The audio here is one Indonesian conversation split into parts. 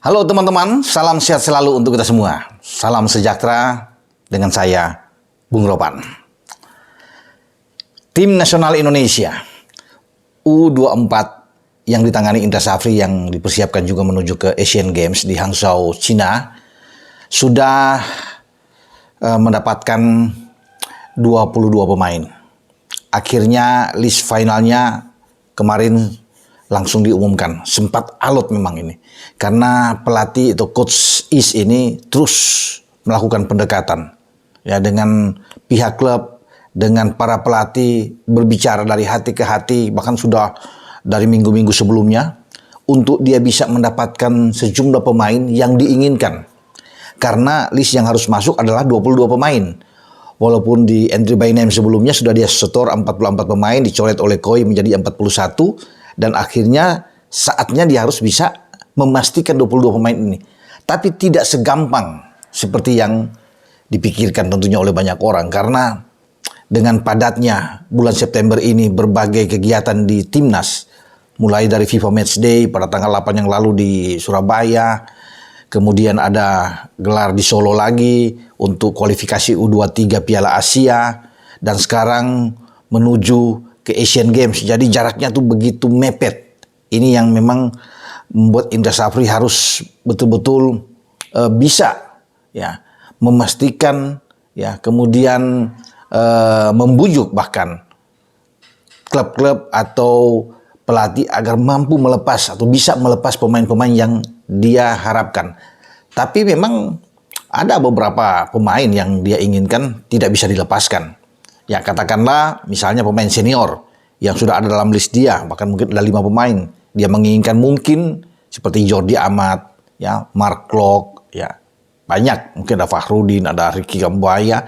Halo teman-teman, salam sehat selalu untuk kita semua. Salam sejahtera dengan saya, Bung Ropan. Tim Nasional Indonesia U24 yang ditangani Indra Safri yang dipersiapkan juga menuju ke Asian Games di Hangzhou, China, sudah mendapatkan 22 pemain. Akhirnya list finalnya kemarin langsung diumumkan. Sempat alot memang ini. Karena pelatih atau coach Is ini terus melakukan pendekatan. Ya, dengan pihak klub, dengan para pelatih berbicara dari hati ke hati, bahkan sudah dari minggu-minggu sebelumnya, untuk dia bisa mendapatkan sejumlah pemain yang diinginkan. Karena list yang harus masuk adalah 22 pemain. Walaupun di entry by name sebelumnya sudah dia setor 44 pemain, dicoret oleh Koi menjadi 41, dan akhirnya saatnya dia harus bisa memastikan 22 pemain ini. Tapi tidak segampang seperti yang dipikirkan tentunya oleh banyak orang, karena dengan padatnya bulan September ini berbagai kegiatan di Timnas, mulai dari FIFA Matchday pada tanggal 8 yang lalu di Surabaya, kemudian ada gelar di Solo lagi untuk kualifikasi U23 Piala Asia, dan sekarang menuju ke Asian Games. Jadi jaraknya tuh begitu mepet. Ini yang memang membuat Indra Safri harus betul-betul bisa ya memastikan ya, kemudian membujuk bahkan klub-klub atau pelatih agar mampu melepas atau bisa melepas pemain-pemain yang dia harapkan. Tapi memang ada beberapa pemain yang dia inginkan tidak bisa dilepaskan. Ya, katakanlah misalnya pemain senior yang sudah ada dalam list dia, bahkan mungkin ada 5 pemain. Dia menginginkan mungkin seperti Jordi Amat, ya, Mark Klok, ya, banyak. Mungkin ada Fakhrudin, ada Ricky Kambuaya,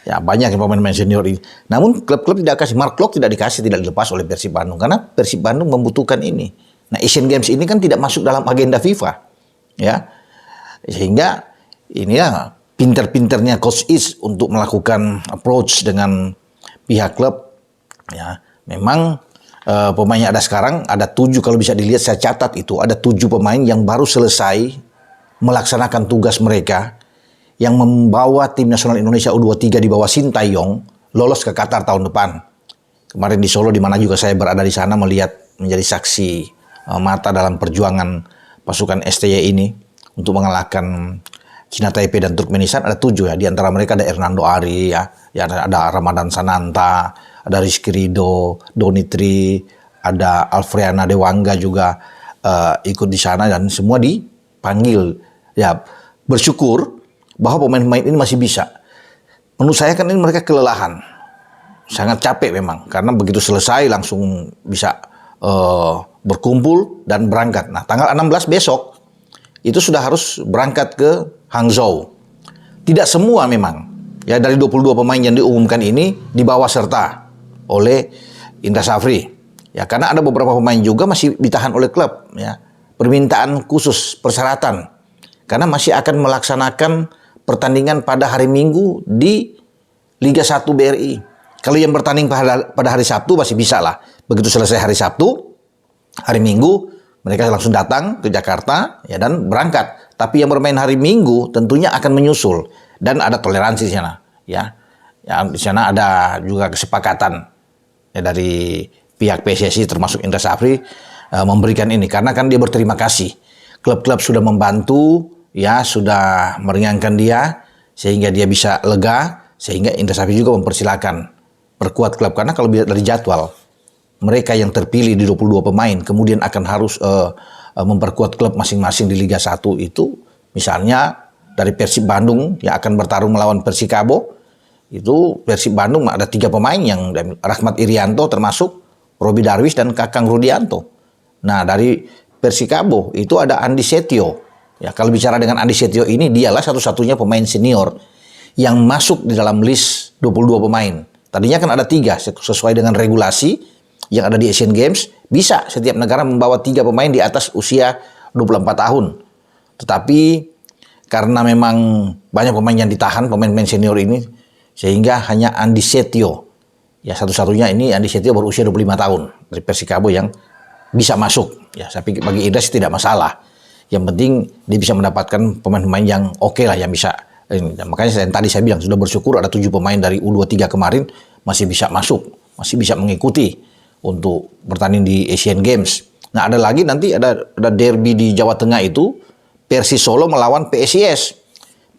ya, banyak yang pemain-pemain senior ini. Namun klub-klub tidak kasih. Mark Klok tidak dikasih, tidak dilepas oleh Persib Bandung karena Persib Bandung membutuhkan ini. Nah, Asian Games ini kan tidak masuk dalam agenda FIFA, ya, sehingga ini ya pinter-pinternya Coach Is untuk melakukan approach dengan pihak klub. Ya, memang pemain yang ada sekarang ada 7, kalau bisa dilihat saya catat itu ada 7 pemain yang baru selesai melaksanakan tugas mereka yang membawa tim nasional Indonesia U23 di bawah Sintayong lolos ke Qatar tahun depan. Kemarin di Solo, di mana juga saya berada di sana melihat, menjadi saksi mata dalam perjuangan pasukan STY ini untuk mengalahkan Cina Taipei dan Turkmenistan. Ada 7 ya, di antara mereka ada Hernando Ari, ya ada Ramadan Sananta, ada Rizky Ridho, Donitri, ada Alfriana Dewangga juga ikut di sana, dan semua dipanggil. Ya, bersyukur bahwa pemain-pemain ini masih bisa. Menurut saya kan ini mereka kelelahan, sangat capek memang, karena begitu selesai langsung bisa berkumpul dan berangkat. Nah, tanggal 16 besok itu sudah harus berangkat ke Hangzhou. Tidak semua memang, ya, dari 22 pemain yang diumumkan ini dibawa serta oleh Indra Safri. Ya, karena ada beberapa pemain juga masih ditahan oleh klub, ya. Permintaan khusus, persyaratan. Karena masih akan melaksanakan pertandingan pada hari Minggu di Liga 1 BRI. Kalau yang bertanding pada hari Sabtu masih bisa lah. Begitu selesai hari Sabtu, hari Minggu mereka langsung datang ke Jakarta, ya, dan berangkat. Tapi yang bermain hari Minggu tentunya akan menyusul, dan ada toleransi di sana, ya. Ya, di sana ada juga kesepakatan ya, dari pihak PSSI termasuk Indra Safri memberikan ini, karena kan dia berterima kasih. Klub-klub sudah membantu, ya, sudah meringankan dia sehingga dia bisa lega, sehingga Indra Safri juga mempersilahkan perkuat klub, karena kalau dari jadwal mereka yang terpilih di 22 pemain kemudian akan harus memperkuat klub masing-masing di Liga 1 itu. Misalnya dari Persib Bandung yang akan bertarung melawan Persikabo, itu Persib Bandung ada 3 pemain yang Rahmat Irianto termasuk, Robi Darwis dan Kakang Rudianto. Nah, dari Persikabo itu ada Andi Setio. Ya, kalau bicara dengan Andi Setio ini, dialah satu-satunya pemain senior yang masuk di dalam list 22 pemain. Tadinya kan ada 3 sesuai dengan regulasi yang ada di Asian Games, bisa setiap negara membawa 3 pemain di atas usia 24 tahun. Tetapi karena memang banyak pemain yang ditahan, pemain-pemain senior ini, sehingga hanya Andi Setio, ya, satu-satunya ini Andi Setio berusia 25 tahun dari Persikabo yang bisa masuk. Ya, saya pikir bagi Indra tidak masalah. Yang penting dia bisa mendapatkan pemain-pemain yang oke lah, yang bisa. Makanya tadi saya bilang sudah bersyukur ada 7 pemain dari U23 kemarin masih bisa masuk, masih bisa mengikuti untuk bertanding di Asian Games. Nah ada lagi nanti ada derby di Jawa Tengah itu, Persis Solo melawan PSIS.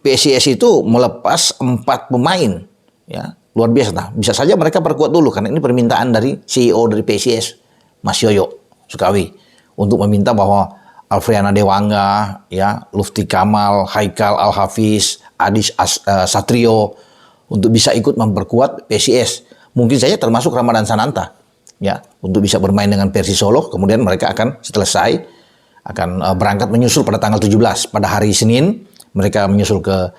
PSIS itu melepas 4 pemain, ya luar biasa. Nah bisa saja mereka perkuat dulu karena ini permintaan dari CEO dari PSIS, Mas Yoyo Sukawi, untuk meminta bahwa Alfriana Dewangga, ya, Lufti Kamal, Haikal Al-Hafiz, Adis Satrio untuk bisa ikut memperkuat PSIS. Mungkin saja termasuk Ramadan Sananta, ya, untuk bisa bermain dengan Persis Solo. Kemudian mereka akan selesai akan berangkat menyusul pada tanggal 17 pada hari Senin. Mereka menyusul ke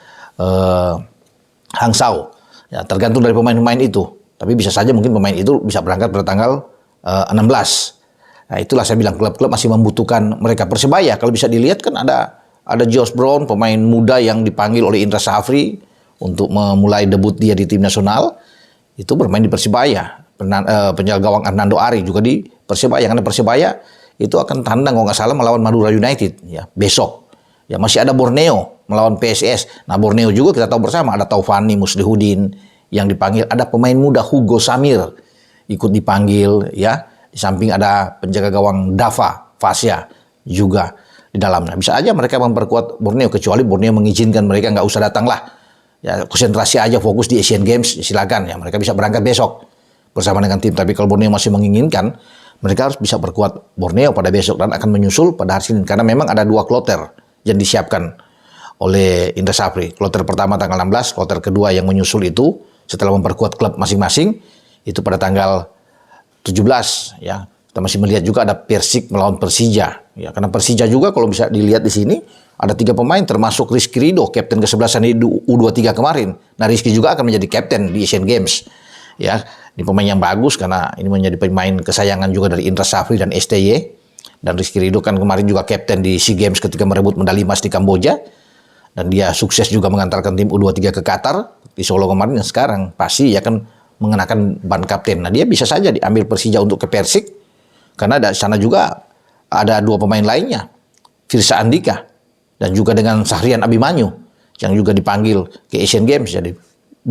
Hangzhou. Ya, tergantung dari pemain-pemain itu. Tapi bisa saja mungkin pemain itu bisa berangkat pada tanggal 16. Nah itulah saya bilang klub-klub masih membutuhkan mereka. Persebaya kalau bisa dilihat kan ada Josh Brown, pemain muda yang dipanggil oleh Indra Safri untuk memulai debut dia di tim nasional. Itu bermain di Persebaya. Penjaga gawang Hernando Ari juga di Persebaya. Karena Persebaya itu akan tandang kalau nggak salah melawan Madura United ya besok. Ya masih ada Borneo melawan PSS. Nah Borneo juga kita tahu bersama ada Taufani Muslihudin yang dipanggil. Ada pemain muda Hugo Samir ikut dipanggil ya. Di samping ada penjaga gawang Dava Fasya juga di dalamnya. Bisa aja mereka memperkuat Borneo, kecuali Borneo mengizinkan mereka nggak usah datang lah. Ya konsentrasi aja, fokus di Asian Games, silakan ya. Mereka bisa berangkat besok bersama dengan tim. Tapi kalau Borneo masih menginginkan, mereka harus bisa perkuat Borneo pada besok dan akan menyusul pada hari Senin. Karena memang ada 2 kloter yang disiapkan oleh Indra Safri. Kloter pertama tanggal 16, kloter kedua yang menyusul itu setelah memperkuat klub masing-masing itu pada tanggal 17 ya. Kita masih melihat juga ada Persik melawan Persija ya, karena Persija juga kalau bisa dilihat di sini ada 3 pemain termasuk Rizky Ridho, kapten ke-11 di U23 kemarin. Nah, Rizky juga akan menjadi kapten di Asian Games. Ya, ini pemain yang bagus karena ini menjadi pemain kesayangan juga dari Indra Safri dan STY. Dan Rizky Ridho kan kemarin juga kapten di SEA Games ketika merebut medali emas di Kamboja. Dan dia sukses juga mengantarkan tim U23 ke Qatar di Solo kemarin, dan sekarang pasti ya kan mengenakan ban kapten. Nah dia bisa saja diambil Persija untuk ke Persik karena di sana juga ada 2 pemain lainnya, Firsa Andika dan juga dengan Sahrian Abimanyu yang juga dipanggil ke Asian Games. Jadi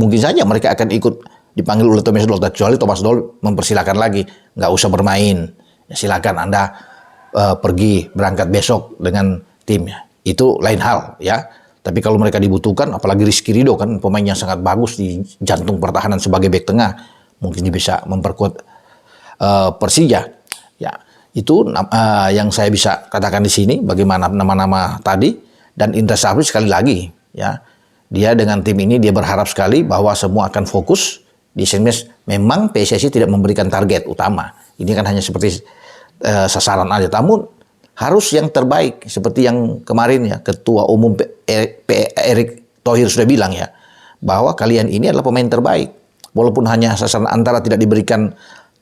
mungkin saja mereka akan ikut dipanggil oleh Thomas Doll, kecuali Thomas Doll mempersilahkan lagi nggak usah bermain. Ya, silakan Anda pergi berangkat besok dengan timnya. Itu lain hal ya. Tapi kalau mereka dibutuhkan, apalagi Rizky Ridho kan pemain yang sangat bagus di jantung pertahanan sebagai bek tengah, mungkin dia bisa memperkuat Persija. Ya, itu yang saya bisa katakan di sini. Bagaimana nama-nama tadi, dan Indra Safri sekali lagi, ya, dia dengan tim ini dia berharap sekali bahwa semua akan fokus di Asian Games. Memang PSSI tidak memberikan target utama. Ini kan hanya seperti sasaran aja. Namun harus yang terbaik, seperti yang kemarin ya Ketua Umum Erick Thohir sudah bilang ya, bahwa kalian ini adalah pemain terbaik. Walaupun hanya sasaran antara, tidak diberikan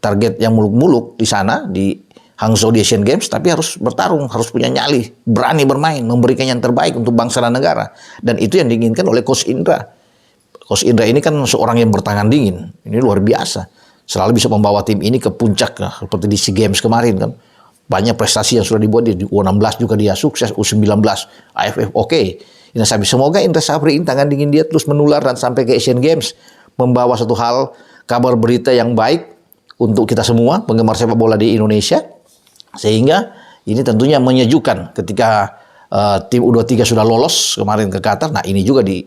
target yang muluk-muluk di sana di Hangzhou di Asian Games, tapi harus bertarung, harus punya nyali, berani bermain, memberikan yang terbaik untuk bangsa dan negara. Dan itu yang diinginkan oleh Coach Indra. Coach Indra ini kan seorang yang bertangan dingin, ini luar biasa. Selalu bisa membawa tim ini ke puncak, nah, seperti di SEA Games kemarin kan. Banyak prestasi yang sudah dibuat, di U16 juga dia sukses, U19, AFF oke. Ini semoga Indra Safri ini tangan dingin dia terus menular dan sampai ke Asian Games, membawa satu hal, kabar berita yang baik untuk kita semua penggemar sepak bola di Indonesia, sehingga ini tentunya menyejukkan ketika tim U23 sudah lolos kemarin ke Qatar. Nah ini juga di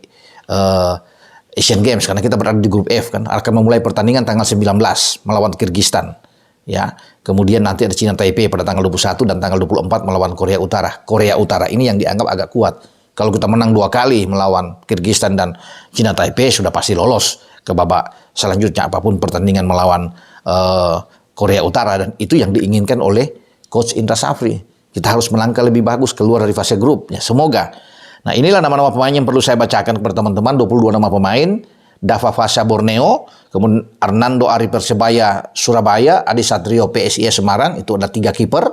Asian Games karena kita berada di grup F kan, akan memulai pertandingan tanggal 19 melawan Kyrgyzstan. Ya, kemudian nanti ada Cina Taipei pada tanggal 21 dan tanggal 24 melawan Korea Utara. Korea Utara ini yang dianggap agak kuat. Kalau kita menang 2 kali melawan Kyrgyzstan dan Cina Taipei sudah pasti lolos ke babak selanjutnya apapun pertandingan melawan Korea Utara, dan itu yang diinginkan oleh Coach Indra Safri. Kita harus melangkah lebih bagus keluar dari fase grup. Ya, semoga. Nah, inilah nama-nama pemain yang perlu saya bacakan kepada teman-teman, 22 nama pemain. Dava Fasya Borneo, kemudian Hernando Ari Persebaya Surabaya, Adi Satrio PSIS Semarang, itu ada 3 kiper.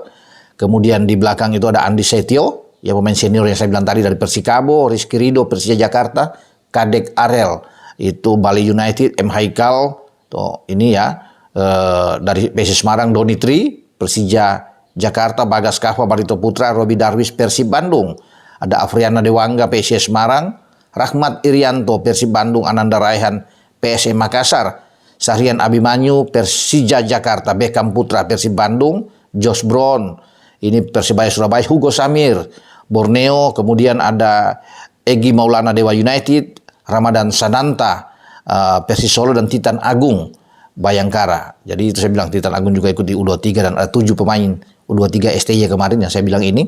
Kemudian di belakang itu ada Andi Setio, ya pemain senior yang saya bilang tadi dari Persikabo, Rizky Ridho Persija Jakarta, Kadek Arel itu Bali United, M Haikal, tuh ini ya dari PSIS Semarang, Doni Tri Persija Jakarta, Bagas Kava, Barito Putra, Robi Darwis, Persib Bandung. Ada Afriana Dewangga, PSIS Semarang. Rahmat Irianto, Persib Bandung. Ananda Raihan, PSM Makassar. Sahrian Abimanyu, Persija Jakarta. Beckham Putra, Persib Bandung. Josh Brown, ini Persibaya Surabaya. Hugo Samir, Borneo. Kemudian ada Egi Maulana, Dewa United. Ramadan Sananta, Persis Solo, dan Titan Agung, Bayangkara. Jadi itu saya bilang Titan Agung juga ikut di U23, dan ada 7 pemain U23 STY kemarin yang saya bilang ini.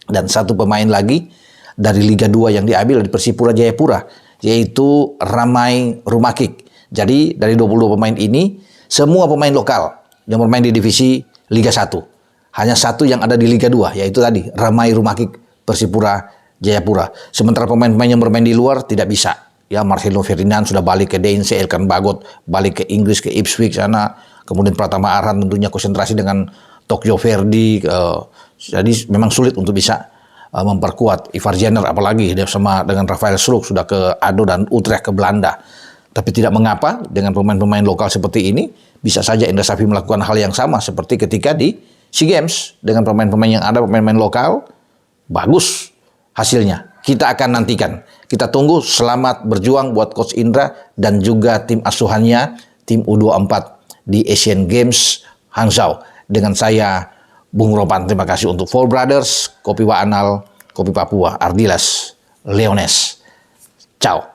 Dan 1 pemain lagi dari Liga 2 yang diambil dari Persipura Jayapura, yaitu Ramai Rumakik. Jadi dari 22 pemain ini, semua pemain lokal yang bermain di divisi Liga 1. Hanya 1 yang ada di Liga 2, yaitu tadi Ramai Rumakik, Persipura Jayapura. Sementara pemain-pemain yang bermain di luar tidak bisa. Ya, Marcelo Ferdinand sudah balik ke Deinze, Elkan Bagot balik ke Inggris, ke Ipswich sana. Kemudian Pratama Arhan tentunya konsentrasi dengan Tokyo Verdy. Jadi memang sulit untuk bisa memperkuat. Ivar Jenner apalagi dia sama dengan Rafael Struijk sudah ke ADO dan Utrecht ke Belanda. Tapi tidak mengapa dengan pemain-pemain lokal seperti ini, bisa saja Indra Safri melakukan hal yang sama seperti ketika di SEA Games. Dengan pemain-pemain yang ada, pemain-pemain lokal, bagus hasilnya. Kita akan nantikan. Kita tunggu. Selamat berjuang buat Coach Indra dan juga tim asuhannya, tim U24 di Asian Games Hangzhou. Dengan saya, Bung Ropan, terima kasih untuk Four Brothers, Kopi Waanal, Kopi Papua, Ardilas, Leones. Ciao.